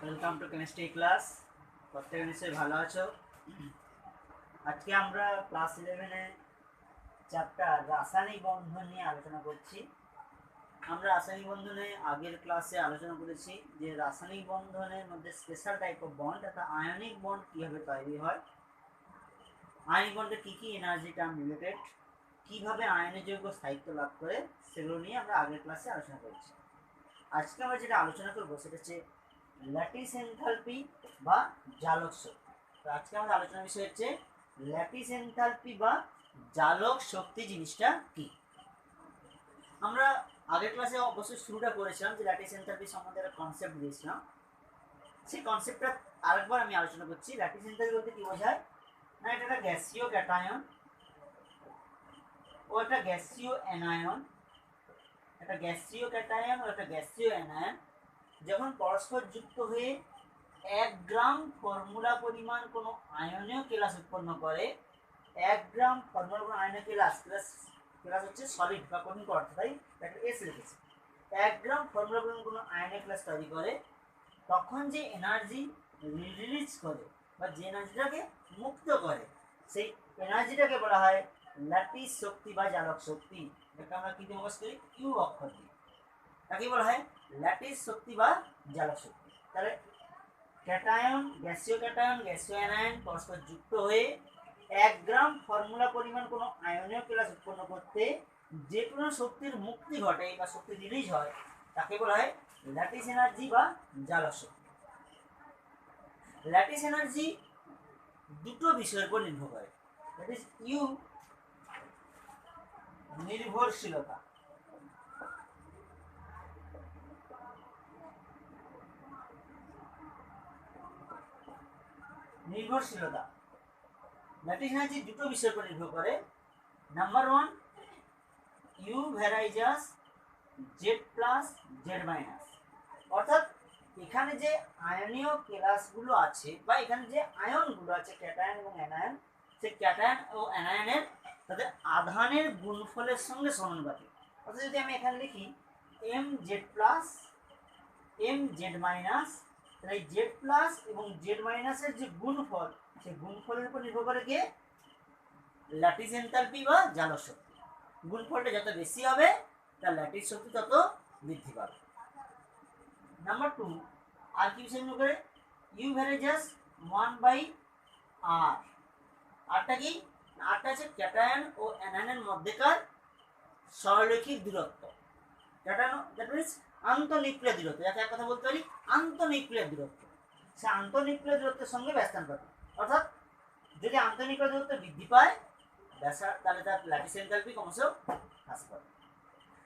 Welcome to chemistry class. প্রত্যেকে নিশ্চয়ই ভালো আছো। আজকে আমরা ক্লাস 11-এ চ্যাপ্টার রাসায়নিক বন্ধন নিয়ে আলোচনা করছি। আমরা রাসায়নিক বন্ধনে আগের ক্লাসে আলোচনা করেছি যে রাসায়নিক বন্ধনের মধ্যে স্পেশাল টাইপ অফ বন্ড অর্থাৎ আয়নিক বন্ড কীভাবে তৈরি হয়, আয়নিক বন্ডে কী কী এনার্জি টার্ম রিলেটেড, কীভাবে আয়নের যৌগ স্থায়িত্ব লাভ করে, সেগুলো নিয়ে আমরা আগের ক্লাসে আলোচনা করেছি। আজকে আমরা যেটা আলোচনা করবো সেটা হচ্ছে ল্যাটিস এনথালপি বা জালক শক্তি। তো আজকে আমাদের আলোচনার বিষয় হচ্ছে ল্যাটিস এনথালপি বা জালক শক্তি জিনিসটা কি। আমরা আগের ক্লাসে অবশ্যই শুরুটা করেছিলাম যে ল্যাটিস এনথালপি সম্বন্ধে একটা কনসেপ্ট দিয়েছিলাম। সেই কনসেপ্টটা আরেকবার আমি আলোচনা করছি। ল্যাটিস এনথালপি বলতে কি বোঝায় না, এটা একটা গ্যাসীয় ক্যাটায়ন ও একটা গ্যাসীয় অ্যানায়ন, একটা গ্যাসীয় ক্যাটায়ন ও একটা গ্যাসীয় অ্যানায়ন যখন পরস্পর যুক্ত হয়ে 1 গ্রাম ফর্মুলা পরিমাণ কোনো আয়নীয় কেলাস উৎপন্ন করে, 1 গ্রাম ফর্মুলা পরিমাণ আয়নীয় কেলাস হচ্ছে সলিড বা কঠিন পদার্থ, তাই একটা এস লিখেছে। 1 গ্রাম ফর্মুলা পরিমাণ কোনো আয়নীয় কেলাস তৈরি করে, তখন যে এনার্জি রিলিজ করে বা যে এনার্জিটাকে মুক্ত করে, সেই এনার্জিটাকে বলা হয় ল্যাটিস শক্তি বা জালক শক্তি। এটাকে আমরা কি দিয়ে প্রকাশ করি? ইউ অক্ষর দিয়ে। তাকে বলা হয় ল্যাটিস শক্তি বা জালক শক্তি। তাহলে ক্যাটায়ন, গ্যাসীয় অ্যানায়ন পরস্পর যুক্ত হয়ে 1 গ্রাম ফর্মুলা পরিমাণ কোনো আয়নীয় কেলাস উৎপন্ন করতে যে কোনো শক্তির মুক্তি ঘটে বা শক্তি রিলিজ হয়, তাকে বলা হয় ল্যাটিস এনার্জি বা জালক শক্তি। ল্যাটিস এনার্জি দুটো বিষয়ের উপর নির্ভর করে। দ্যাট ইজ ইউ নির্ভরশীলতা। নির্ভরশীলতা ল্যাটিস এনার্জি দুটো বিষয়ের উপর নির্ভর করে। Number 1, U varies as Z plus Z minus. অর্থাৎ এখানে যে আয়নীয় কেলাসগুলো আছে বা এখানে যে আয়নগুলো আছে ক্যাটায়ন এবং অ্যানায়ন, সেই ক্যাটায়ন ও অ্যানায়নের তাদের আধানের গুণফলের সঙ্গে সমানুপাতিক। অর্থাৎ যদি আমি এখানে লিখি M Z plus M Z minus, তাহলে এই জেড প্লাস এবং জেড মাইনাসের যে গুণফল, সেই গুণফলের উপর নির্ভর করে গিয়ে ল্যাটিস এনথালপি বা জালক শক্তি। গুণফলটা যত বেশি হবে তার ল্যাটিস শক্তি তত বৃদ্ধি পাবে। নাম্বার 2, আর কি বিষয় নির্ভর করে? U varies as 1/r। আরটা কি? আরটা হচ্ছে ক্যাটায়ন ও অ্যানায়নের মধ্যেকার সরলরৈখিক দূরত্ব। ক্যাটায়ন দ্যাট মিনস আন্তঃনিউক্লিয়ার দূরত্ব, যাকে এক কথা বলতে পারি আন্তঃনিউক্লিয়ার দূরত্ব। সে আন্তঃনিউক্লিয়ার দূরত্বের সঙ্গে ব্যস্তানুপাতিক। অর্থাৎ যদি আন্তঃনিউক্লিয়ার দূরত্ব বৃদ্ধি পায় তাহলে তার ল্যাটিস এনথালপি ক্রমশ হ্রাস পাবে।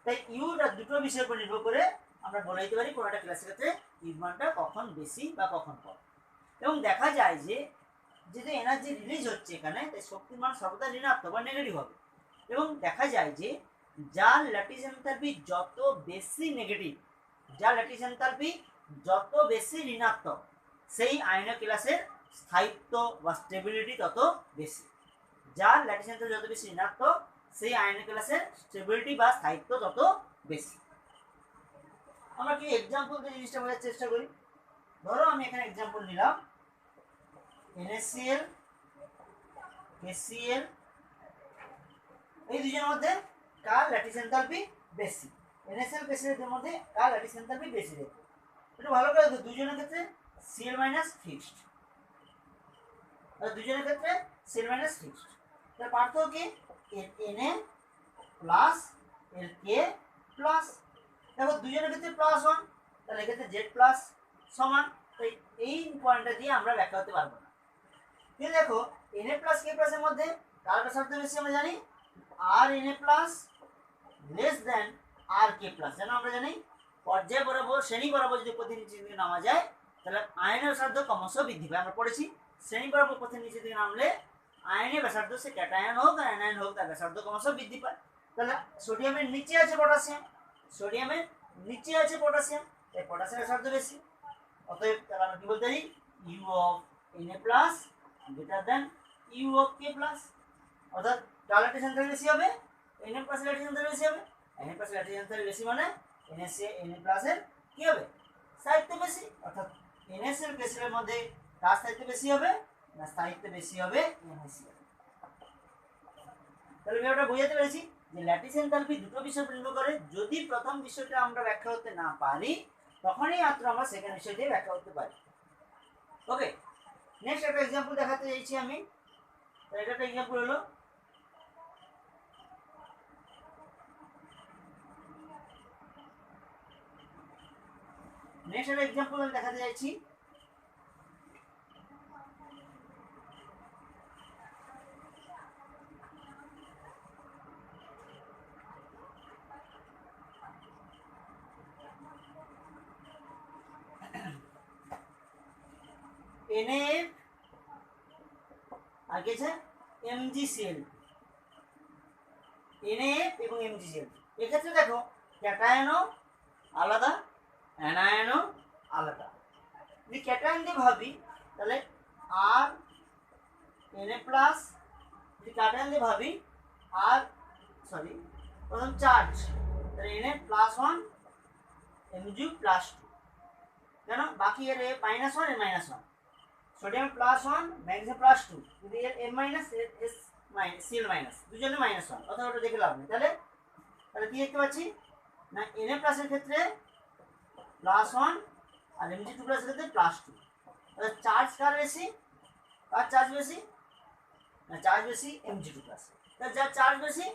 তাই ইউটা দুটো বিষয়ের উপর নির্ভর করে আমরা বলে দিতে পারি কোনো একটা ক্লাসের ক্ষেত্রে ইউর মানটা কখন বেশি বা কখন কম। এবং দেখা যায় যে যেহেতু এনার্জি রিলিজ হচ্ছে এখানে, তাই শক্তির মান সর্বদা ঋণাত্মক বা নেগেটিভ হবে। এবং দেখা যায় যে যার ল্যাটিস এনথালপি যত বেশি নেগেটিভ, যার ল্যাটিস এনথালপি যত বেশি ঋণাত্মক, সেই আয়নীয় কেলাসের স্থায়িত্ব বা স্টেবিলিটি তত বেশি। যার ল্যাটিস এনথালপি যত বেশি ঋণাত্মক, সেই আয়নীয় কেলাসের স্টেবিলিটি বা স্থায়িত্ব তত বেশি। আমরা কি এক্সাম্পল দিয়ে জিনিসটা বোঝার চেষ্টা করি। ধরো আমি এখানে এক্সাম্পল নিলাম NaCl, KCl, এই দুজনের মধ্যে কার ল্যাটিস এনথালপি বেশি? NaCl KCl এর মধ্যে কার ল্যাটিস এনথালপি বেশি দেখো। একটু ভালো করে দেখো, দুজনের ক্ষেত্রে Cl মাইনাস ফিক্সড, আর দুজনের ক্ষেত্রে Cl মাইনাস ফিক্সড। তার পার্থক্য কি? এর Na প্লাস এর K প্লাস। দেখো দুজনের ক্ষেত্রে +1, তাহলে এক্ষেত্রে Z প্লাস সমান। তাই এই পয়েন্টটা দিয়ে আমরা ব্যাখ্যা করতে পারবো না। কিন্তু দেখো Na প্লাস K প্লাসের মধ্যে কার ব্যাসার্ধ বেশি আমরা জানি? আর Na প্লাস লেস দেন আর K প্লাস। যেন আমরা জানি পর্যায় বরাবর শ্রেণী বরাবর যদি পথের নিচের দিকে নামা যায় তাহলে আয়নের ব্যাসার্ধ ক্রমশ বৃদ্ধি পায়। আমরা পড়েছি শ্রেণী বরাবর পথের নিচের দিকে নামলে আয়নের ব্যাসার্ধ, সে ক্যাটায়ন হোক আর অ্যানায়ন হোক, তার ব্যাসার্ধ ক্রমশ বৃদ্ধি পায়। তাহলে সোডিয়ামের নিচে আছে পটাশিয়াম, সোডিয়ামের নিচে আছে পটাশিয়াম, তাই পটাশিয়ামের ব্যাসার্ধ বেশি। অতএব তাহলে আমরা কি বলতে পারি? U of Na plus greater than U of K plus. অর্থাৎ কার ল্যাটিস এনথালপি বেশি হবে? Na প্লাস ল্যাটিস এনথালপি বেশি হবে। Na প্লাস ল্যাটিস এনথালপি বেশি মানে Na প্লাসের কি হবে? স্থায়িত্ব বেশি। অর্থাৎ NaCl কেসের মধ্যে কার স্থায়িত্ব বেশি হবে না স্থায়িত্ব বেশি হবে NaCl। তাহলে ব্যাপারটা বুঝাতে পেরেছি যে ল্যাটিস এনথালপি দুটো বিষয় নির্ভর করে। যদি প্রথম বিষয়টা আমরা ব্যাখ্যা করতে না পারি তখনই মাত্র আমরা সেকেন্ড বিষয় দিয়ে ব্যাখ্যা করতে পারি। ওকে, নেক্সট একটা এক্সাম্পল দেখাতে চাইছি আমি। এটা একটা এক্সাম্পল হলো নেক্সট একটা এক্সাম্পল আমি দেখাতে চাইছি। NaF আর কি আছে MgCl, NaF এবং MgCl। এক্ষেত্রে দেখো ক্যাটায়নও আলাদা অ্যানায়নও আলাদা। যদি ক্যাটায়ন দিয়ে ভাবি তাহলে আর Na প্লাস, যদি ক্যাটায়ন দিয়ে ভাবি আর প্রথম চার্জ তাহলে Na প্লাস 1 Mg প্লাস 2, কেন বাকি এর মাইনাস 1 এর minus 1, sodium plus 1 magnesium plus 2, যদি এর M মাইনাস এর S মাইনাস Cl মাইনাস দুজনে মাইনাস 1, অথবা ওটা দেখে লাভ নেই। তাহলে তাহলে কি দেখতে পাচ্ছি না Na প্লাসের ক্ষেত্রে প্লাস 1 আর Mg2 প্লাসের ক্ষেত্রে প্লাস 2। তাহলে চার্জ কার বেশি, কার চার্জ বেশি না চার্জ বেশি Mg2 প্লাস। তাহলে যার চার্জ বেশি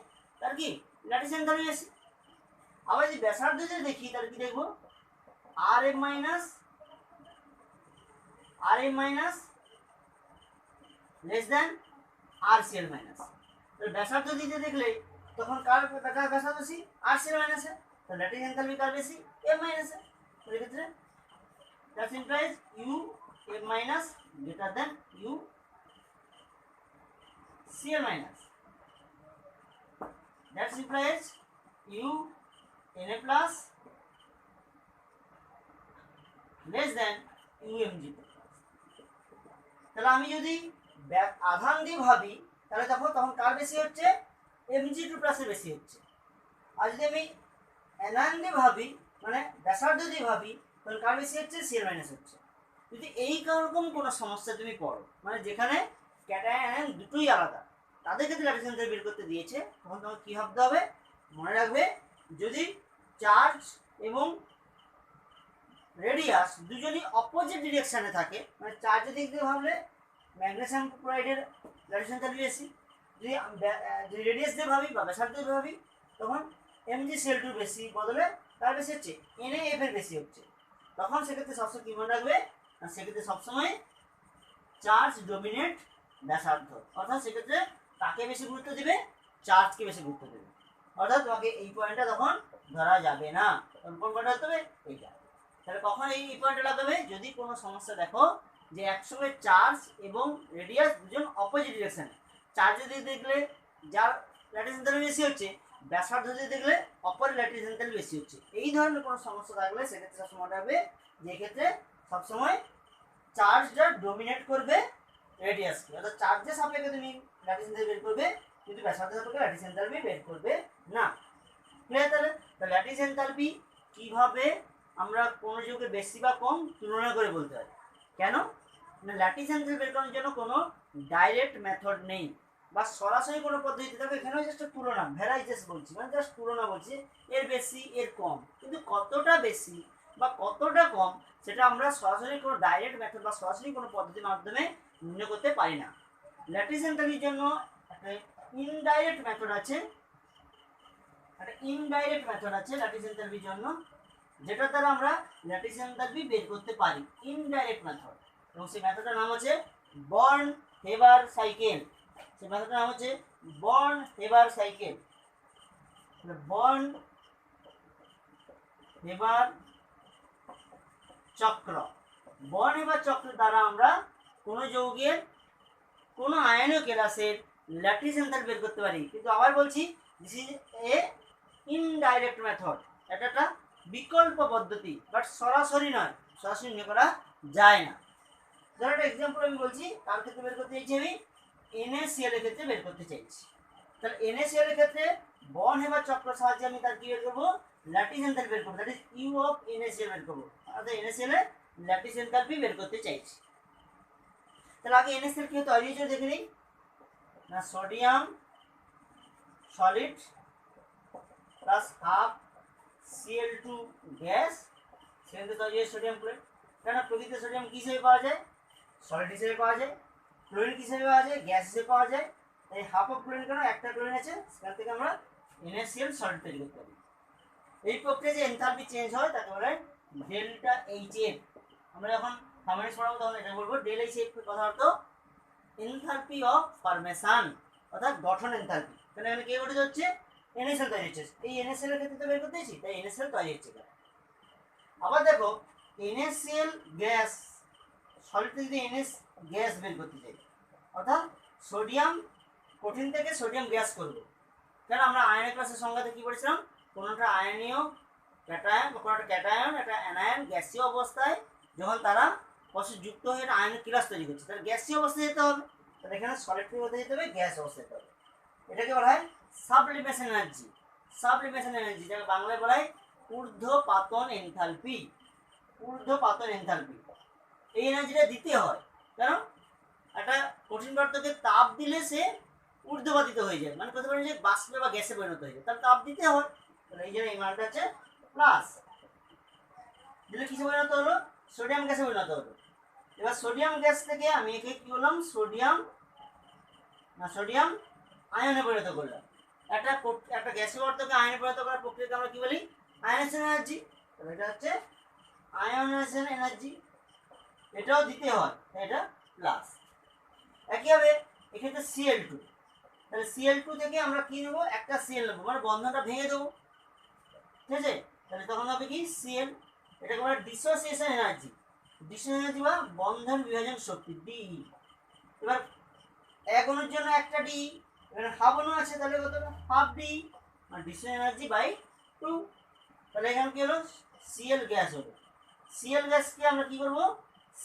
তার কি ল্যাটিস এনথালপি বেশি। আবার যদি ব্যাসার্ধ যদি দেখি তাহলে কি দেখবো Rm minus less than RCl minus. তাহলে ব্যাসার্ধ দিতে দেখলে তখন কার ব্যাসার্ধ বেশি RCl মাইনাসে, তো ল্যাটিস এনথালপি কার বেশি M মাইনাসে। তো এক্ষেত্রে that implies U M minus greater than U Cl minus. That implies U Na plus less than U Mg2 plus. তাহলে আমি যদি আধান দিয়ে ভাবি তাহলে তখন কার বেশি হচ্ছে Mg2 প্লাসের বেশি হচ্ছে। আর যদি আমি অ্যানায়ন দিয়ে ভাবি মানে ব্যাসার্ধ দিয়ে ভাবি তাহলে কার বেশি হচ্ছে Cl মাইনাস হচ্ছে। যদি এই রকম কোনো সমস্যা তুমি পড়ো মানে যেখানে ক্যাটায়ন অ্যানায়ন দুটোই আলাদা, তাদের ক্ষেত্রে ল্যাটিস এনথালপি বের করতে দিয়েছে, তখন তোমাকে কী ভাবতে হবে মনে রাখবে যদি চার্জ এবং রেডিয়াস দুজনই অপোজিট ডিরেকশানে থাকে, মানে চার্জের দিক দিয়ে ভাবলে ম্যাগনেসিয়াম ক্লোরাইডের ল্যাটিস এনথালপি বেশি, যদি রেডিয়াস দিয়ে ভাবি বা ব্যাসার্ধ দিয়ে ভাবি তখন MgCl2 বেশি বদলে তার বেশি হচ্ছে NaF এর বেশি হচ্ছে। তখন সেক্ষেত্রে সবসময় কী মনে রাখবে না সেক্ষেত্রে সবসময় চার্জ ডোমিনেট ব্যাসার্ধ, অর্থাৎ সেক্ষেত্রে কাকে বেশি গুরুত্ব দিবে চার্জকে বেশি গুরুত্ব দেবে, অর্থাৎ তোমাকে এই পয়েন্টটা তখন ধরা যাবে না। কোন পয়েন্টটা হতে হবে এইটা। তাহলে কখন এই পয়েন্টটা লাগাবে যদি কোনো সমস্যা দেখো যে একসঙ্গে চার্জ এবং রেডিয়াস দুজন অপোজিট ডিরেকশনে, চার্জের দিকে দেখলে যার ল্যাটিস এনথালপি বেশি হচ্ছে, ব্যাসার্ধ দিয়ে দেখলে অপর ল্যাটিস এনথালপি বেশি হচ্ছে, এই ধরনের কোনো সমস্যা থাকলে সেক্ষেত্রে সবসময় মনে রাখবে যে ক্ষেত্রে সবসময় চার্জটা ডোমিনেট করবে রেডিয়াসকে, অর্থাৎ চার্জের সাপেক্ষে তুমি ল্যাটিস এনথালপি বের করবে কিন্তু ব্যাসার্ধের সাপেক্ষে ল্যাটিস এনথালপি বের করবে না। ক্লিয়ার? তাহলে ল্যাটিস এনথালপি কীভাবে আমরা কোনো যুগে বেশি বা কম তুলনা করে বলতে পারি, কেন না ল্যাটিস এনথালপি বের করার জন্য কোনো ডাইরেক্ট মেথড নেই বা সরাসরি কোনো পদ্ধতি থাকবে, এখানেও জাস্ট তুলনা ভ্যারাইটিস বলছি, মানে জাস্ট তুলনা বলছি এর বেশি এর কম, কিন্তু কতটা বেশি বা কতটা কম সেটা আমরা সরাসরি কোনো ডাইরেক্ট মেথড বা সরাসরি কোনো পদ্ধতির মাধ্যমে নির্ণয় করতে পারি না। ল্যাটিস এনথালপির জন্য একটা ইনডাইরেক্ট মেথড আছে, ল্যাটিস এনথালপির জন্য, যেটা দ্বারা আমরা ল্যাটিস এনথালপি বের করতে পারি, ইনডাইরেক্ট মেথড। এবং সেই মেথডটার নাম হচ্ছে বর্ন-হেবার সাইকেল। সেই মেথডটার নাম হচ্ছে বর্ন-হেবার সাইকেল। বর্ন-হেবার চক্র। বর্ন-হেবার চক্র দ্বারা আমরা কোনো যৌগের কোনো আয়নীয় কেলাসের ল্যাটিস এনথালপি বের করতে পারি। কিন্তু আবার বলছি this is a indirect method, এটা একটা বিকল্প পদ্ধতি, বাট সরাসরি নয়, সরাসরি নিয়ে করা যায় না। ধরো একটা এক্সাম্পল আমি বলছি, কার ক্ষেত্রে বের করতে চাইছি আমি NaCl এর ক্ষেত্রে বের করতে চাইছি। তাহলে NaCl এর ক্ষেত্রে বর্ন-হেবার চক্র সাহায্যে আমি তার কি বের করবো ল্যাটিস এনথালপি বের করবো, that is U of NaCl বের করবো। অর্থাৎ NaCl এর ল্যাটিস এনথালপি বের করতে চাইছি। তাহলে আগে NaCl কি তৈরি হয়েছে দেখে নিই না, sodium solid plus half Cl2 gas, সেখান থেকে তৈরি হয় সোডিয়াম ক্লোরাইড। কেন প্রকৃত সোডিয়াম কি হিসেবে পাওয়া যায়? সলিড হিসেবে পাওয়া যায়। ক্লোরিন কি হিসেবে পাওয়া যায়? গ্যাস হিসেবে পাওয়া যায়। এই হাফ অফ ক্লোরিন কেন, একটা ক্লোরিন আছে, সেখান থেকে আমরা NaCl সলিড তৈরি করতে পারি। এই প্রক্রিয়ায় যে এনথালপি চেঞ্জ হয় তাকে বলে ডেল্টা এইচএফ। আমরা যখন ফার্মেন্স পড়াবো তখন এটা বলবো ডেল এইচএফ এর কথা অর্থ এনথালপি অফ ফরমেশন, অর্থাৎ গঠন এনথালপি। তাহলে এখানে কে ঘটে যাচ্ছে? NaCl তৈরি হচ্ছে। এই NaCl এর ক্ষেত্রে তো বের করতেছি, তাই NaCl তৈরি হচ্ছে। আবার দেখো NaCl গ্যাস সলিড থেকে যদি NS গ্যাস বের করতে চাই, অর্থাৎ সোডিয়াম কঠিন থেকে সোডিয়াম গ্যাস করব। কেন আমরা আয়নের ক্লাসের সংজ্ঞাতে কি পড়েছিলাম? কোনোটা আয়নীয় ক্যাটায়ন, কোনোটা ক্যাটায়ন, একটা অ্যানায়ন গ্যাসীয় অবস্থায় যখন তারা পরস্পর যুক্ত হয়ে একটা আয়নিক ক্লাস তৈরি করছে, তাহলে গ্যাসীয় অবস্থায় যেতে হবে। তাহলে এখানে সলিড থেকে হতে যেতে হবে গ্যাস অবস্থায় যেতে হবে। এটাকে বলা হয় সাবলিমেশন এনার্জি। সাবলিমেশন এনার্জি যাকে বাংলায় বলা হয় ঊর্ধ্বপাতন এনথালপি। ঊর্ধ্বপাতন এনথালপি এই এনার্জিটা দিতে হয়। কারণ একটা কঠিন পদার্থকে তাপ দিলে সে ঊর্ধ্বপাতিত হয়ে যায়, মানে কথা বলেন যে বাষ্পে বা গ্যাসে পরিণত হয়ে যায়, তাহলে তাপ দিতে হয়। তাহলে এই জন্য এই মানটা হচ্ছে প্লাস দিলে কিসে পরিণত হলো? সোডিয়াম গ্যাসে পরিণত হলো। এবার সোডিয়াম গ্যাস থেকে আমি একে কি বললাম? সোডিয়াম আয়নে পরিণত করলাম। একটা গ্যাসীয় পদার্থকে আয়নে পরিণত করার প্রক্রিয়াকে আমরা কি বলি? Ionisation energy. তাহলে এটা হচ্ছে আয়নাইজেশন এনার্জি, এটাও দিতে হয়, এটা প্লাস। একইভাবে এক্ষেত্রে Cl2, তাহলে Cl2 থেকে আমরা কি নেবো? একটা Cl নেবো, মানে বন্ধনটা ভেঙে দেবো, ঠিক আছে? তাহলে তখন হবে কি Cl, এটাকে বলে ডিসোসিয়েশন এনার্জি। ডিসোসিয়েশন এনার্জি বা বন্ধন বিভাজন শক্তি ডি। এবার এক অণুর জন্য একটা ডি, এখানে হাফ অণু আছে, তাহলে কত? হাফ ডি, আর ডিসোসিয়েশন এনার্জি বাই 2। তাহলে এখানে কি হলো? Cl গ্যাস হলো। Cl গ্যাসকে আমরা কি করবো?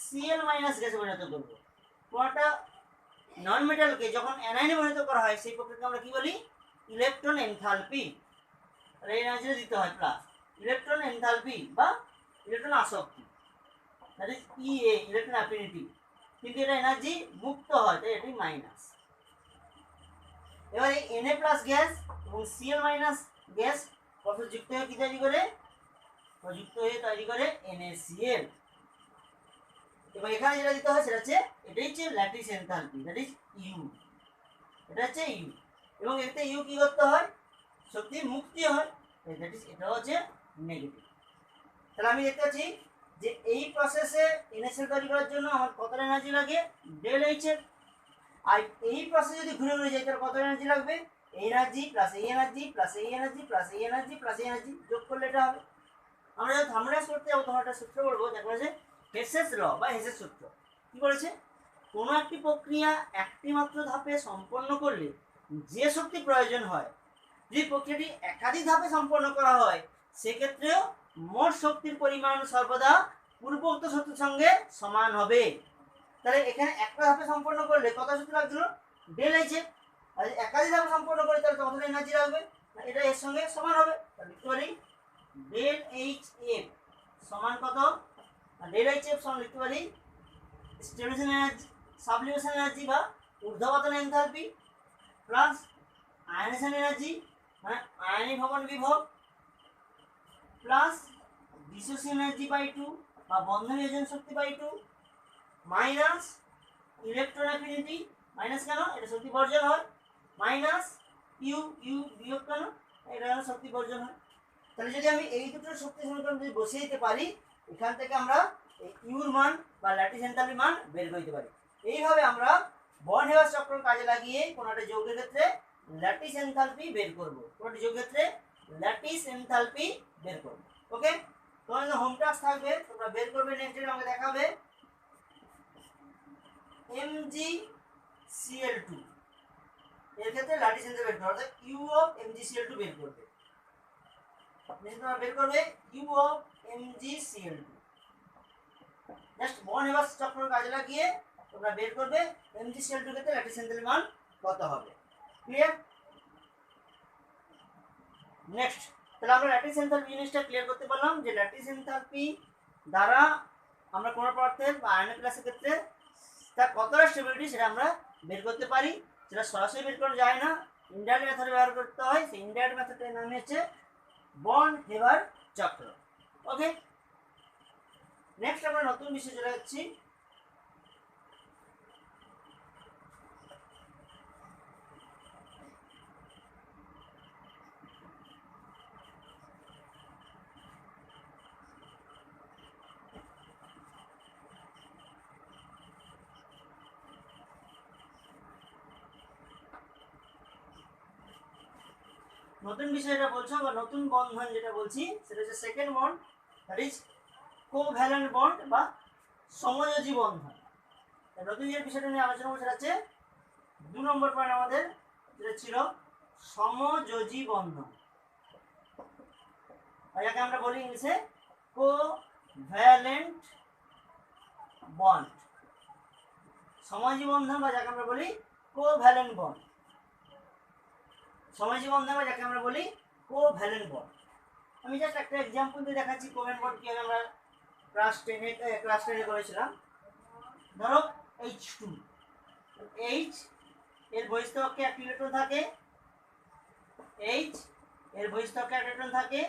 Cl মাইনাস গ্যাসে পরিণত করবো। কোনটা নন মেটালকে যখন অ্যানায়নে পরিণত করা হয় সেই প্রক্রিয়াকে আমরা কি বলি? Electron enthalpy. তাহলে এই এনার্জিটা দিতে হয় প্লাস। ইলেকট্রন এনথালপি বা ইলেকট্রন আসক্তি, that is EA, electron affinity. কিন্তু এটা এনার্জি মুক্ত হয়, তাই এটি মাইনাস। এবার এই Na প্লাস গ্যাস এবং Cl মাইনাস গ্যাস পরস্পর যুক্ত হয়ে কি তৈরি করে? যুক্ত হয়ে তৈরি করে NaCl। এবং এখানে যেটা দিতে হয় সেটা হচ্ছে এটাই হচ্ছে lattice enthalpy, that is U. এটা হচ্ছে ইউ, এবং এতে ইউ কি করতে হয়? শক্তি মুক্তি হয়, দ্যাট ইজ এটা হচ্ছে নেগেটিভ। তাহলে আমি দেখতে পাচ্ছি যে এই প্রসেসে NaCl তৈরি করার জন্য আমার কত এনার্জি লাগে? Del HF. আর এই প্রসেস যদি ঘুরে ঘুরে যায় তাহলে কত এনার্জি লাগবে? এই এনার্জি প্লাস এই এনার্জি প্লাস এই এনার্জি প্লাস এই এনার্জি প্লাস এই এনার্জি যোগ করলে এটা হবে। আমরা যখন থার্মোডাইনামিক্স করতে যাবো তখন একটা সূত্র বলবো, দেখো যে হেসেস ল বা হেসেস সূত্র কি বলেছে? কোনো একটি প্রক্রিয়া একটি মাত্র ধাপে সম্পন্ন করলে যে শক্তি প্রয়োজন হয়, যদি প্রক্রিয়াটি একাধিক ধাপে সম্পন্ন করা হয় সেক্ষেত্রেও মোট শক্তির পরিমাণ সর্বদা পূর্বোক্ত শক্তির সঙ্গে সমান হবে। তাহলে এখানে একটা ধাপে সম্পন্ন করলে কত শক্তি লাগছিল? Del HF. আর একাধিক ধাপে সম্পন্ন করে তাহলে কতটা এনার্জি লাগবে? এটা এর সঙ্গে সমান হবে। তাহলে লিখতে পারি ডেল এইচএফ সমান কত? ডেল এইচএফ সমান লিখতে পারি স্টিমিউলেশন এনার্জি, সাবলিমেশন এনার্জি বা ঊর্ধ্বপাতন এনথালপি প্লাস আয়নেশন এনার্জি মানে আয়নীভবন বিভব প্লাস ডিসোসিয়েশন এনার্জি বাই 2 বা বন্ধন বিভাজন শক্তি by 2 minus electron affinity, minus কেন? এটা শক্তি বর্জন হয়, মাইনাস ইউ, ইউ বিয়োগ কেন? এটা শক্তি বর্জন হয়। তাহলে যদি আমি এই দুটো শক্তি সমীকরণ যদি বসিয়ে দিতে পারি, এখান থেকে আমরা এই ইউর মান বা ল্যাটিস এনথালপি মান বের করে দিতে পারি। এইভাবে আমরা বর্ন হেভার চক্র কাজে লাগিয়ে কোনো একটা যৌগের ক্ষেত্রে ল্যাটিস এনথালপি বের করব, কোনো একটা যৌগের ক্ষেত্রে ল্যাটিস এনথালপি বের করব। ওকে, তোমাদের হোম টাস্ক থাকবে, তোমরা বের করবে, নেক্সট ডে আমাকে দেখাবে MgCl2 এর ক্ষেত্রে ল্যাটিস এনথালপি বের করবে, অর্থাৎ U অফ MgCl2 বের করবে। তোমরা বের করবে U of MgCl2, just Born Haber চক্র কাজে লাগিয়ে তোমরা বের করবে MgCl2 ক্ষেত্রে ল্যাটিস এনথালপি মান কত হবে। ক্লিয়ার? নেক্সট, তাহলে আমরা ল্যাটিস এনথালপি জিনিসটা ক্লিয়ার করতে পারলাম যে ল্যাটিস এনথালপি দ্বারা আমরা কোনো পদার্থের বা আয়নিক ক্লাসের ক্ষেত্রে তার কতটা স্টেবিলিটি সেটা আমরা বের করতে পারি। সেটা সরাসরি বের করা যায় না, ইনডাইরেক্ট মেথড ব্যবহার করতে হয়। সেই ইনডাইরেক্ট মেথডের নাম হচ্ছে বন্ড হেবার চক্র। ওকে, নেক্সট আমরা নতুন বিষয় চলে যাচ্ছি। নতুন বিষয় যেটা বলছো বা নতুন বন্ধন যেটা বলছি সেটা হচ্ছে second bond, that is covalent bond বা সমযোজী বন্ধন। নতুন যে বিষয়টা নিয়ে আলোচনা করছে হচ্ছে 2 নম্বর পয়েন্ট আমাদের যেটা ছিল সমযোজী বন্ধন, যাকে আমরা বলি ইংলিশে কোভ্যালেন্ট বন্ড। সমযোজী বন্ধন বা যাকে আমরা বলি কোভ্যালেন্ট বন্ড, সমযোজী বন্ধন বা যাকে আমরা বলি কোভ্যালেন্ট বন্ড। আমি জাস্ট একটা এক্সাম্পল দিয়ে দেখাচ্ছি কোভ্যালেন্ট বন্ড কি আমরা ক্লাস 10 করেছিলাম। ধরো H2, H এর বহিস্থ কক্ষে একটা ইলেকট্রন থাকে, H এর বহিস্থ কক্ষে একটা ইলেকট্রন থাকে,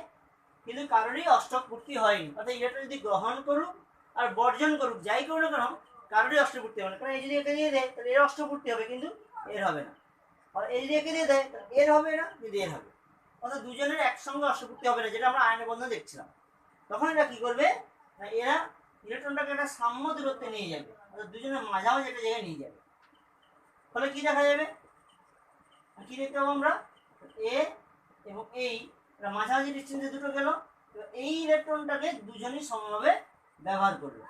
কিন্তু কারোরই অষ্টক পূর্তি হয়নি। অর্থাৎ ইলেকট্রন যদি গ্রহণ করুক আর বর্জন করুক যাই করুক না কেন কারোরই অষ্টক পূর্তি হবে না। কারণ এই যদি একে দিয়ে দেয় তাহলে এর অষ্টক পূর্তি হবে, কিন্তু এর হবে না। আর এই যদি একে দিয়ে দেয় এর হবে না, কিন্তু এর হবে। অর্থাৎ দুজনের একসঙ্গে অষ্টক পূর্তি হবে না, যেটা আমরা আয়নের বন্ধন দেখছিলাম। তখন এরা কি করবে, এরা ইলেকট্রনটাকে একটা সাম্য দূরত্বে নিয়ে যাবে, অর্থাৎ দুজনের মাঝামাঝি একটা জায়গায় নিয়ে যাবে। ফলে কি দেখা যাবে, কি দেখতে পাবো আমরা, এ এবং এই মাঝামাঝি ডিস্টেন্সে দুটো গেল, এই ইলেকট্রনটাকে দুজনই সমভাবে ব্যবহার করবে।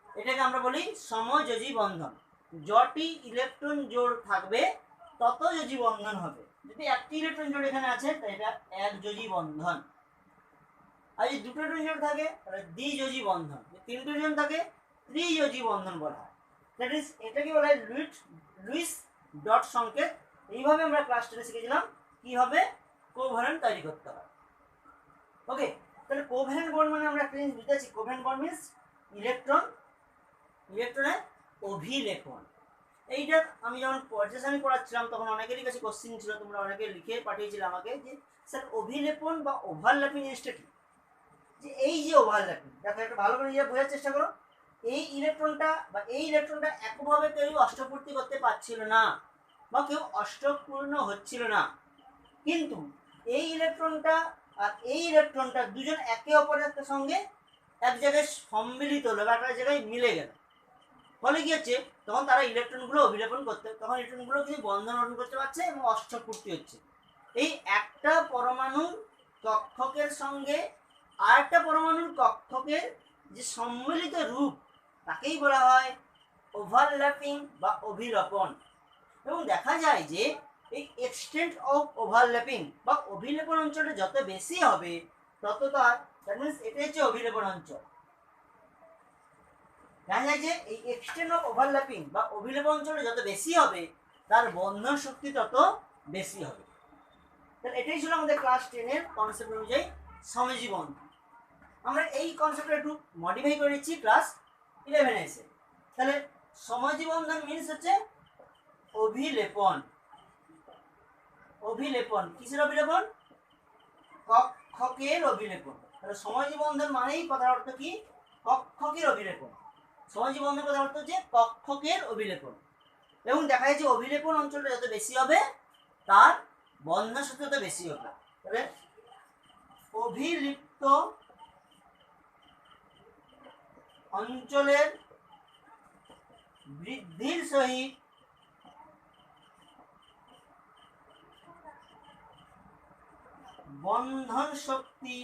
এটাকে আমরা বলি সমযোজী বন্ধন। যতটি ইলেকট্রন জোড় থাকবে তত যোজী বন্ধন হবে। যদি একটি ইলেকট্রন জোড় এখানে আছে তাই এটা একযোজী বন্ধন, আর যদি দুটো ইলেকট্রন জোড় থাকে তাহলে দ্বিযোজী বন্ধন, যদি তিনটে ইলেকট্রন থাকে ত্রিযোজী বন্ধন বলা হয়। দ্যাট ইজ এটাকে বলা হয় লুইস ডট সংকেত। এইভাবে আমরা ক্লাস 10 শিখেছিলাম কিভাবে কোভ্যালেন্ট তৈরি করতে হয়। ওকে, তাহলে কোভ্যালেন্ট বন্ড মানে আমরা একটা জিনিস বুঝতে পারছি, কোভ্যালেন্ট বন্ড মিন্স ইলেকট্রনের অভিলেপন। এইটা আমি যখন পর্যায়ে পড়াচ্ছিলাম তখন অনেকেরই কাছে কোশ্চিন ছিল, তোমরা অনেকে লিখে পাঠিয়েছিলে আমাকে যে স্যার অভিলেপন বা ওভারল্যাপিং জিনিসটা কি। যে এই যে ওভারল্যাপিং, দেখো একটু ভালো করে বোঝার চেষ্টা করো। এই ইলেকট্রনটা একভাবে কেউ অষ্টপূর্তি করতে পারছিল না বা কেউ অষ্টপূর্ণ হচ্ছিল না, কিন্তু এই ইলেকট্রনটা আর এই ইলেকট্রনটা দুজন একে অপরের সঙ্গে এক জায়গায় সম্মিলিত হলো বা একটা জায়গায় মিলে গেল। ফলে কি হচ্ছে, তখন তারা ইলেকট্রনগুলো অভিলেপন করতে, তখন ইলেকট্রনগুলো কিন্তু বন্ধন গঠন করতে পারছে এবং অষ্টপূর্তি হচ্ছে। এই একটা পরমাণুর কক্ষকের সঙ্গে আর একটা পরমাণুর কক্ষকের যে সম্মিলিত রূপ তাকেই বলা হয় ওভারল্যাপিং বা অভিলেপন। এবং দেখা যায় যে এই এক্সটেন্ট অফ ওভারল্যাপিং বা অভিলেপন অঞ্চলটা যত বেশি হবে তত তার, দ্যাট মিনস এটা হচ্ছে অভিলেপন অঞ্চল। দেখা যায় যে এই এক্সটেন্ট অফ ওভারল্যাপিং বা অভিলেপন অঞ্চলটা যত বেশি হবে তার বন্ধন শক্তি তত বেশি হবে। তাহলে এটাই ছিল আমাদের ক্লাস 10 কনসেপ্ট অনুযায়ী সমযোজী বন্ধন। আমরা এই কনসেপ্টটা একটু মডিফাই করে নিচ্ছি ক্লাস 11 এসে। তাহলে সমযোজী বন্ধন মিন্স হচ্ছে অভিলেপন। অভিলেপন কিসের অভিলেপন? কক্ষকের অভিলেপন। তাহলে সমযোজী বন্ধন মানেই কথার অর্থ কি, কক্ষকের অভিলেপন। সমযোজী বন্ধন কথার অর্থ হচ্ছে কক্ষকের অভিলেপন। এবং দেখা যায় যে অভিলেপন অঞ্চলটা যত বেশি হবে তার বন্ধন শক্তি তত বেশি হবে। তাহলে অভিলিপ্ত অঞ্চলের বৃদ্ধির সহিত বন্ধন শক্তি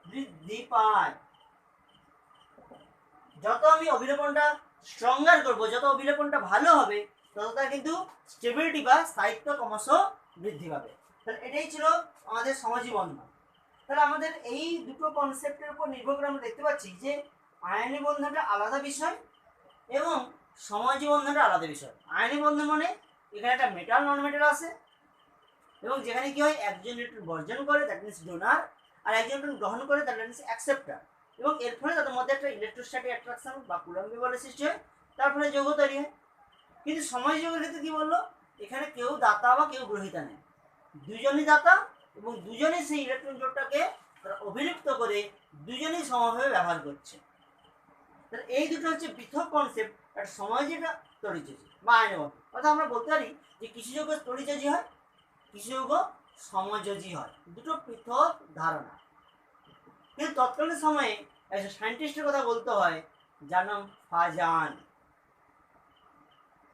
বৃদ্ধি পায়। যত আমি অভিলেপনটা স্ট্রঙ্গার করব, যত অভিলেপনটা ভালো হবে তত তার কিন্তু স্টেবিলিটি বা স্থায়িত্ব ক্রমশ বৃদ্ধি পাবে। তাহলে এটাই ছিল আমাদের সমযোজী বন্ধন। তাহলে আমাদের এই দুটো কনসেপ্টের উপর নির্ভর করে আমরা দেখতে পাচ্ছি যে আয়নীয় বন্ধনটা আলাদা বিষয় এবং সমযোজী বন্ধনটা আলাদা বিষয়। আয়নীয় বন্ধন মানে এখানে একটা মেটাল নন মেটাল আছে এবং যেখানে কি হয় একজন ইলেকট্রন বর্জন করে দ্যাট মিনস ডোনার, আর একজন ইলেকট্রন গ্রহণ করে দ্যাট মিনস অ্যাকসেপ্টার। এবং এর ফলে তাদের মধ্যে একটা ইলেকট্রোস্ট্যাটিক অ্যাট্রাকশন বা কুলম্ব বলের সৃষ্টি হয়, তার ফলে যৌগ তৈরি হয়। কিন্তু সময় যৌগের ক্ষেত্রে কি বললো, এখানে কেউ দাতা বা কেউ গ্রহীতা নেই, দুজনই দাতা এবং দুজনেই সেই ইলেকট্রন জোটটাকে অভিলিপ্ত করে দুজনেই সমানভাবে ব্যবহার করছে। তাহলে এই দুটো হচ্ছে পৃথক কনসেপ্ট, একটা সময় যেটা তড়িৎযোজী বা আয়নবদ্ধ। অর্থাৎ আমরা বলতে পারি যে কিছু যৌগ তড়িৎযোজী হয়, কিছু যৌগ সমযোজী হয়, দুটো পৃথক ধারণা। কিন্তু তৎকালীন সময়ে একজন সায়েন্টিস্টের কথা বলতে হয় যার নাম ফাজান।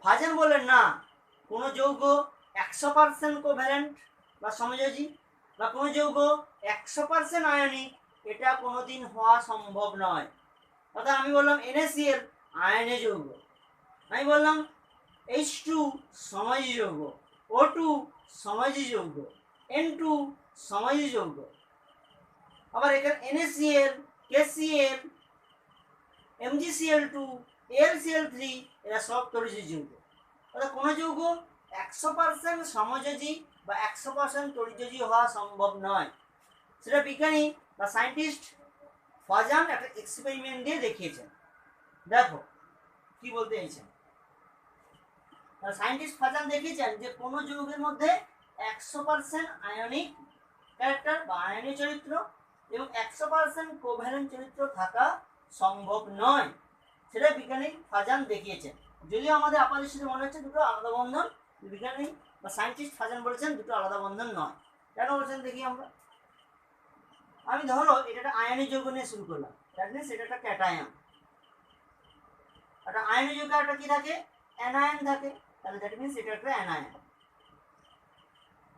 ফাজান বলেন না, কোনো যৌগ 100% কোভ্যালেন্ট বা সমযোজী বা কোনো যৌগ 100% আয়নিক, এটা কোনোদিন হওয়া সম্ভব নয়। অর্থাৎ আমি বললাম NaCl আয়নীয় যৌগ, আমি বললাম H2 সমযোজী যৌগ, O2 সমযোজী যৌগ, N2 সমযোজী যৌগ। আবার এখানে NaCl, KCl, MgCl2, AlCl3 এরা সব তড়িৎযোজী যৌগ। অর্থাৎ কোনো যৌগ 100% সমযোজী বা 100% তড়িৎযোজী হওয়া সম্ভব নয়। সেটা বিজ্ঞানী বা সায়েন্টিস্ট ফাজান একটা এক্সপেরিমেন্ট দিয়ে দেখিয়েছেন। দেখো কি বলতে চাইছেন, সায়েন্টিস্ট ফাজান দেখিয়েছেন যে কোনো যৌগের মধ্যে 100% আয়নিক ক্যারেক্টার বা আয়নীয় চরিত্র এবং 100% কোভ্যালেন্ট চরিত্র থাকা সম্ভব নয়। সেটা বিজ্ঞানী ফাজান দেখিয়েছেন। যদিও আমাদের আপাতত সাথে মনে হচ্ছে দুটো আলাদা বন্ধন, বিজ্ঞানী বা সায়েন্টিস্ট ফাজান বলেছেন দুটো আলাদা বন্ধন নয়। কেন বলছেন দেখি আমরা। আমি ধরো এটা একটা আয়নীয় যৌগ নিয়ে শুরু করলাম, দ্যাট মিনস এটা একটা ক্যাটায়ন। একটা আয়নীয় যৌগ একটা কি থাকে, অ্যানায়ন থাকে, তাহলে দ্যাট মিনস এটা একটা অ্যানায়ন।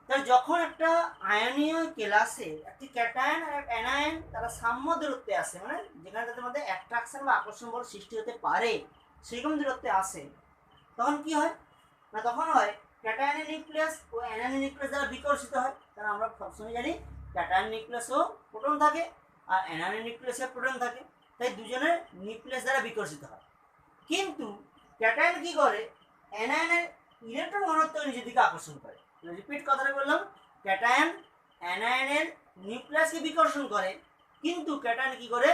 তাহলে যখন একটা আয়নীয় কেলাসে একটি ক্যাটায়ন আর একটা অ্যানায়ন তারা সাম্য দূরত্বে আসে, মানে যেখানে তাদের মধ্যে অ্যাট্রাকশন বা আকর্ষণ বল সৃষ্টি হতে পারে সেরকম দূরত্বে আসে, তখন কি হয় না, তখন হয় ক্যাটায়নের নিউক্লিয়াস ও অ্যানায়নের নিউক্লিয়াস দ্বারা বিকর্ষিত হয়। কারণ আমরা সবসময় জানি ক্যাটায়ন নিউক্লিয়াসও প্রোটন থাকে আর অ্যানায়নের নিউক্লিয়াসে প্রোটন থাকে, তাই দুজনের নিউক্লিয়াস দ্বারা বিকর্ষিত হয়। কিন্তু ক্যাটায়ন কি করে, অ্যানায়নের ইলেকট্রন ঘনত্ব নিজের দিকে আকর্ষণ করে। রিপিট কথাটা বললাম, ক্যাটায়ন অ্যানায়নের নিউক্লিয়াসকে বিকর্ষণ করে, কিন্তু ক্যাটায়ন কি করে,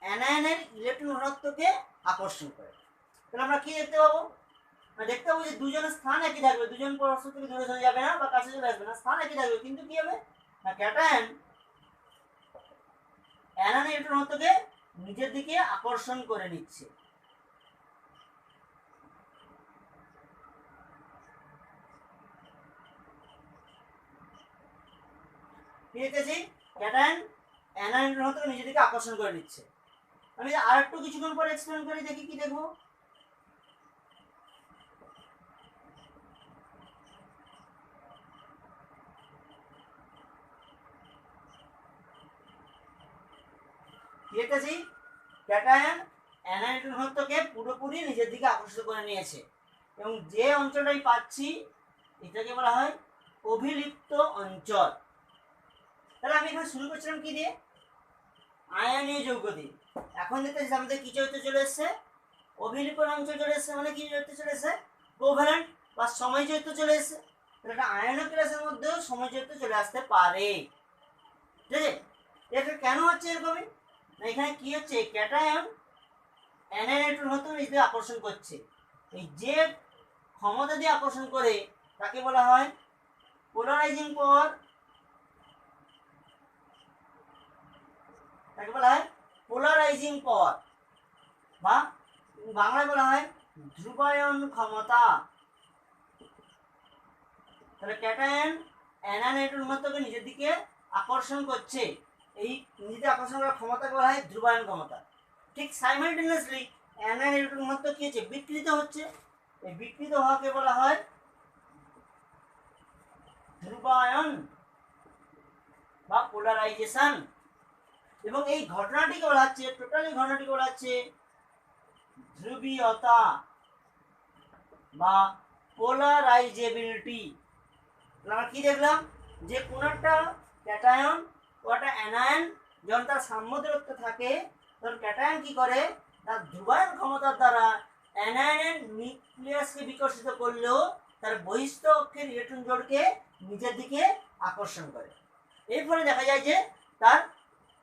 অ্যানায়নের ইলেকট্রন ঘনত্বকে আকর্ষণ করে। তাহলে আমরা কি দেখতে পাবো, দেখতে পাবো যে দুজনের স্থান একই থাকবে, দুজন পরস্পর থেকে দূরে চলে যাবে না বা কাছে চলে আসবে না, স্থান একই থাকবে, কিন্তু কি হবে না, ক্যাটায়ন অ্যানায়নের ইলেকট্রন ঘনত্বকে নিজের দিকে আকর্ষণ করে নিচ্ছে। ঠিক আছে, ক্যাটায়ন অ্যানায়নের ঘনত্বকে নিজের দিকে আকর্ষণ করে নিচ্ছে। আমি আর একটু কিছুক্ষণ পরে এক্সপ্লেন করে দেখি কি দেখবো। ঠিক আছে, ক্যাটায়ন অ্যানায়নের ঘনত্বকে পুরোপুরি নিজের দিকে আকর্ষিত করে নিয়েছে এবং যে অঞ্চলটাই পাচ্ছি এটাকে বলা হয় অভিলিপ্ত অঞ্চল। তাহলে আমি এখানে শুরু করছিলাম কি দিয়ে, আয়নীয় যৌগ দিয়ে। এখন দেখতেছি আমাদের কি চরিত্র চলে এসছে, অভিলিপ্ত অঞ্চল চলে এসছে, মানে কি চরিত্র চলে এসছে, কোভ্যালেন্ট বা সময় চরিত্র চলে এসছে। তাহলে একটা আয়নীয় ক্লাসের মধ্যেও সময় চরিত্র চলে আসতে পারে। ঠিক আছে, এটা কেন হচ্ছে এরকমই না, এখানে কি হচ্ছে, ক্যাটায়ন অ্যানায়নের ঘনত্ব নিজে আকর্ষণ করছে, এই যে ক্ষমতা দিয়ে আকর্ষণ করে তাকে বলা হয় পোলারাইজিং পাওয়ার, তাকে বলা হয় পোলারাইজিং পাওয়ার বা বাংলায় বলা হয় ধ্রুবায়ন ক্ষমতা। তাহলে ক্যাটায়ন অ্যানায়নের ঘনত্বকে নিজের দিকে আকর্ষণ করছে, এই নিজেদের আকর্ষণ করার ক্ষমতাকে বলা হয় ধ্রুবায়ন ক্ষমতা। ঠিক সাইমালটেনিয়াসলি অ্যানায়নের ঘনত্ব কি হচ্ছে, বিকৃত হচ্ছে, এই বিকৃত হওয়াকে বলা হয় ধ্রুবায়ন বা পোলারাইজেশন। এবং এই ঘটনাটিকে বলা হচ্ছে, টোটালি ঘটনাটিকে বলা হচ্ছে ধ্রুবীয়তা বা পোলারাইজেবিলিটি। আমরা কি দেখলাম যে কোন একটা ক্যাটায়ন ও একটা অ্যানায়ন যখন তার সাম্য দূরত্বে থাকে তখন ক্যাটায়ন কি করে, তার ধ্রুবায়ন ক্ষমতার দ্বারা অ্যানায়নের নিউক্লিয়াসকে বিকশিত করলেও তার বহিস্থ অক্ষের ইলেকট্রন জোড়কে নিজের দিকে আকর্ষণ করে। এর ফলে দেখা যায় যে তার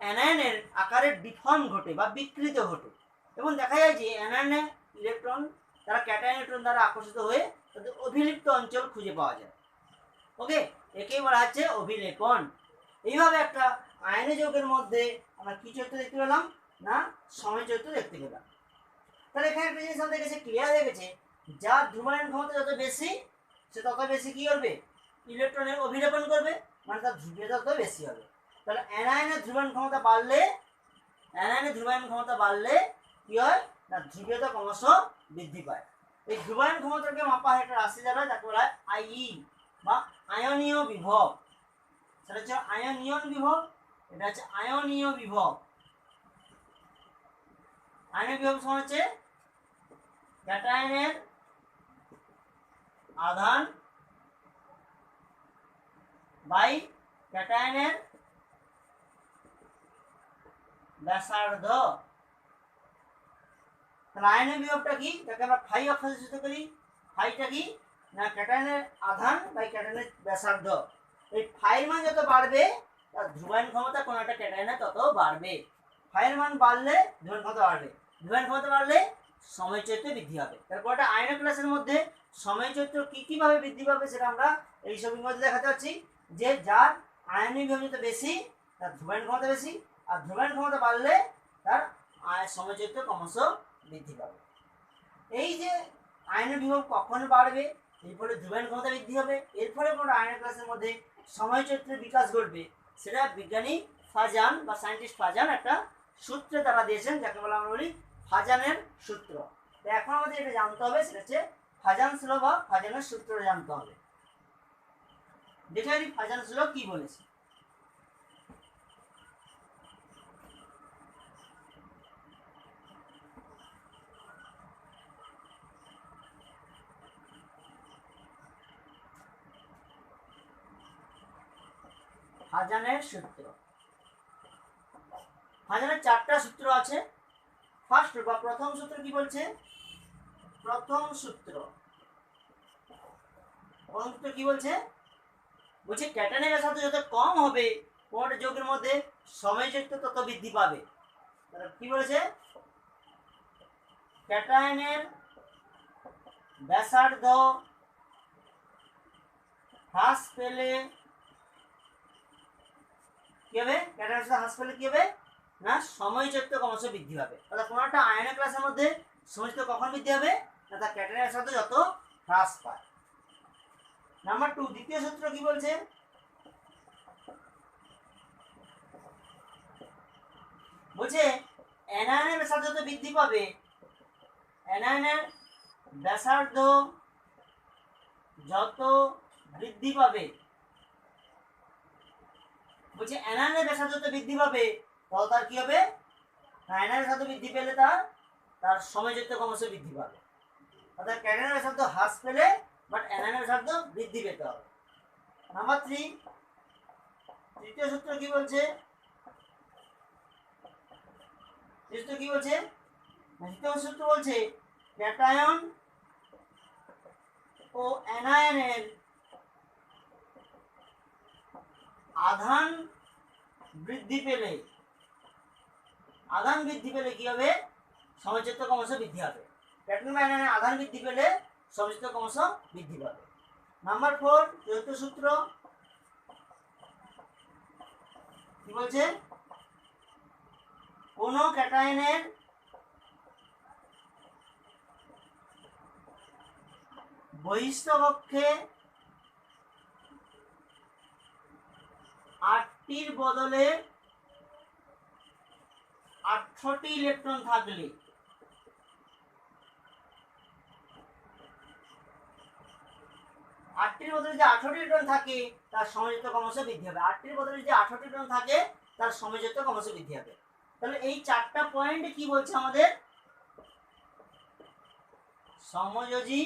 অ্যানায়নের আকারে ডিফর্ম ঘটে বা বিকৃত ঘটে, এবং দেখা যায় যে অ্যানায়নে ইলেকট্রন তারা ক্যাটায়ন ইলেকট্রন দ্বারা আকর্ষিত হয়ে তাদের অভিলিপ্ত অঞ্চল খুঁজে পাওয়া যায়। ওকে, একেই বলা হচ্ছে অভিলেপন। এইভাবে একটা আয়ন যৌগের মধ্যে আমরা কি চরিত্র দেখতে পেলাম না, সময় চরিত্র দেখতে পেলাম। তাহলে এখানে একটা জিনিস আমাদের কাছে ক্লিয়ার হয়ে গেছে, যার ধ্রুবণায়ন ক্ষমতা যত বেশি সে তত বেশি কি করবে, ইলেকট্রনের অভিলেপন করবে, মানে তার ধ্রুবীয়তা তত বেশি হবে। তাহলে অ্যানায়নের ধ্রুবণায়ন ক্ষমতা বাড়লে কি হয় না, ধ্রুবীয়তা ক্রমশ বৃদ্ধি পায়। এই ধ্রুবণায়ন ক্ষমতাকে মাপা হয় একটা রাশি দ্বারা, যাকে বলা হয় আইই বা আয়নীয় বিভব। সেটা হচ্ছে আয়নীয় বিভব, এটা হচ্ছে আয়নীয় বিভব। আয়নীয় বিভব সমান হচ্ছে ক্যাটায়নের আধান বাই ক্যাটায়নের ব্যাসার্ধ। তাহলে আয়নীয় বিভবটা কি, যাকে আমরা ফাই অক্ষরে সূচিত করি, ফাইটা কি না ক্যাটায়নের আধান বাই ক্যাটায়নের ব্যাসার্ধ। এই ফাইয়ের মান যত বাড়বে তার ধ্রুবণায়ন ক্ষমতা কোনো একটা ক্যাটায়নের তত বাড়বে। ফাইয়ের মান বাড়লে ধ্রুবণায়ন ক্ষমতা বাড়বে, ধ্রুবণায়ন ক্ষমতা বাড়লে সময় চরিত্র বৃদ্ধি হবে। তারপর একটা আয়নিক ক্লাসের মধ্যে সময় চরিত্র কি ভাবে বৃদ্ধি পাবে সেটা আমরা এই ছবির মধ্যে দেখাতে পাচ্ছি, যে যার আয়নিক বিভব যত বেশি তার ধ্রুবণায়ন ক্ষমতা বেশি, আর ধ্রুবণায়ন ক্ষমতা বাড়লে তার সময় চরিত্র ক্রমশ বৃদ্ধি পাবে। এই যে আয়নিক বিভব কখন বাড়বে, এর ফলে ধ্রুবণায়ন ক্ষমতা বৃদ্ধি হবে, এর ফলে কোনো আয়নিক ক্লাসের মধ্যে সময় চরিত্রের বিকাশ ঘটবে, সেটা বিজ্ঞানী ফাজান বা সায়েন্টিস্ট ফাজান একটা সূত্রে তারা দিয়েছেন, যাকে বলা আমরা বলি ফাজানের সূত্র। তো এখন আমাদের এটা জানতে হবে, সেটা হচ্ছে ফাজানস ল বা ফাজানের সূত্র জানতে হবে। দেখে নিই ফাজানস ল কি বলেছে। ফাজানের সূত্র, ফাজানের চারটা সূত্র আছে। ফার্স্ট বা প্রথম সূত্র কি বলছে, প্রথম সূত্র কি বলছে, বলছে ক্যাটায়নের ব্যাসার্ধ যত কম হবে কোন যৌগের মধ্যে সময় চরিত্র তত বৃদ্ধি পাবে। তাহলে কি বলেছে, ক্যাটায়নের ব্যাসার্ধ হ্রাস পেলে কি হবে, ক্যাটায়নের ব্যাসার্ধ হ্রাস পেলে কি হবে না, সময় চরিত্র ক্রমশ বৃদ্ধি পাবে। অর্থাৎ কোনো একটা আয়নিক ক্লাসের মধ্যে সময় চরিত্র কখন বৃদ্ধি হবে না, তার ক্যাটায়নের ব্যাসার্ধ যত হ্রাস পায়। নাম্বার 2 দ্বিতীয় সূত্র কি বলছে, বলছে অ্যানায়নের ব্যাসার্ধ যত বৃদ্ধি পাবে, অ্যানায়নের ব্যাসার্ধ যত বৃদ্ধি পাবে, বলছে অ্যানায়নের ব্যাসার্ধ যত বৃদ্ধি পাবে তত তার কি হবে, অ্যানায়নের ব্যাসার্ধ বৃদ্ধি পেলে তার সময় চরিত্র ক্রমশ বৃদ্ধি পাবে। অর্থাৎ ক্যাটায়নের ব্যাসার্ধ হ্রাস পেলে বাট অ্যানায়নের ব্যাসার্ধ বৃদ্ধি পেতে হবে। নাম্বার 3 তৃতীয় সূত্র কি বলছে, দ্বিতীয় সূত্র বলছে ক্যাটায়ন ও অ্যানায়নের আধান বৃদ্ধি পেলে কি হবে, সময় চরিত্র ক্রমশ বৃদ্ধি হবে। ক্যাটায়ন ও অ্যানায়নের আধান বৃদ্ধি পেলে সময় চরিত্র ক্রমশ বৃদ্ধি পাবে। নাম্বার 4 চতুর্থ সূত্র কি বলছে, কোন ক্যাটায়নের বহিস্থ কক্ষে 8টির বদলে 18টি ইলেকট্রন থাকলে, 8টির বদলে যে 18টি ইলেকট্রন থাকে তার সময় চরিত্র ক্রমশ বৃদ্ধি হবে। 8টির বদলে যে 18টি ইলেকট্রন থাকে তার সময় চরিত্র ক্রমশ বৃদ্ধি হবে। তাহলে এই চারটা পয়েন্টে কি বলছে আমাদের, সমযোজী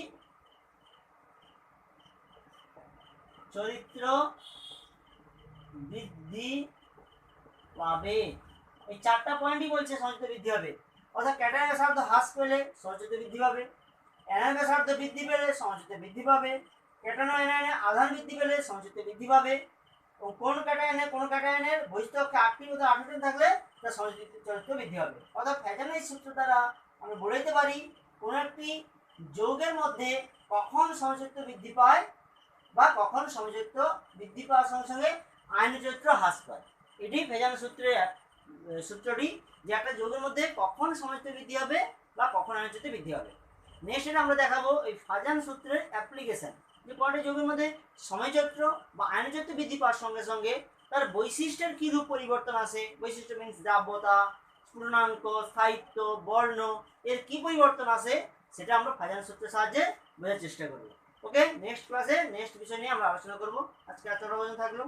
চরিত্র বৃদ্ধি পাবে। এই চারটা পয়েন্টই বলছে সমচিত্র বৃদ্ধি হবে। অর্থাৎ ক্যাটায়নের ব্যাসার্ধ হ্রাস পেলে সমচিত্র বৃদ্ধি পাবে, অ্যানায়নের ব্যাসার্ধ বৃদ্ধি পেলে সমচিত্র বৃদ্ধি পাবে, ক্যাটায়ন ও অ্যানায়নের আধান বৃদ্ধি পেলে সমচিত্র বৃদ্ধি পাবে, কোন ক্যাটায়নের বহিস্থ কক্ষে 8টি মতো 18 থাকলে তার সমযোজিত চরিত্র বৃদ্ধি হবে। অর্থাৎ ফ্যাজানের এই সূত্র দ্বারা আমরা বলতে পারি কোন একটি যৌগের মধ্যে কখন সমযোজিত বৃদ্ধি পায় বা কখন সমযোজিত বৃদ্ধি পাওয়ার সঙ্গে সঙ্গে আয়নীয় চরিত্র হ্রাস পায়। এটি ফ্যাজানের সূত্রটি যে একটা যৌগের মধ্যে কখন সমযোজিত বৃদ্ধি হবে বা কখন আয়নীয় চরিত্র বৃদ্ধি হবে। নেক্সট আমরা দেখাবো এই ফাজান সূত্রের অ্যাপ্লিকেশন, যে কোনটা যৌগের মধ্যে সময়চক্র বা আয়নচক্র বৃদ্ধি পাওয়ার সঙ্গে সঙ্গে তার বৈশিষ্ট্যের কি রূপ পরিবর্তন আসে। বৈশিষ্ট্য মিন্স দ্রাব্যতা, স্ফুটনাঙ্ক, স্থায়িত্ব, বর্ণ, এর কি পরিবর্তন আসে সেটা আমরা ফাজান সূত্রের সাহায্যে বোঝার চেষ্টা করব। ওকে, নেক্সট ক্লাসে নেক্সট বিষয় নিয়ে আমরা আলোচনা করব। আজকে এতটা পর্যন্ত থাকলো।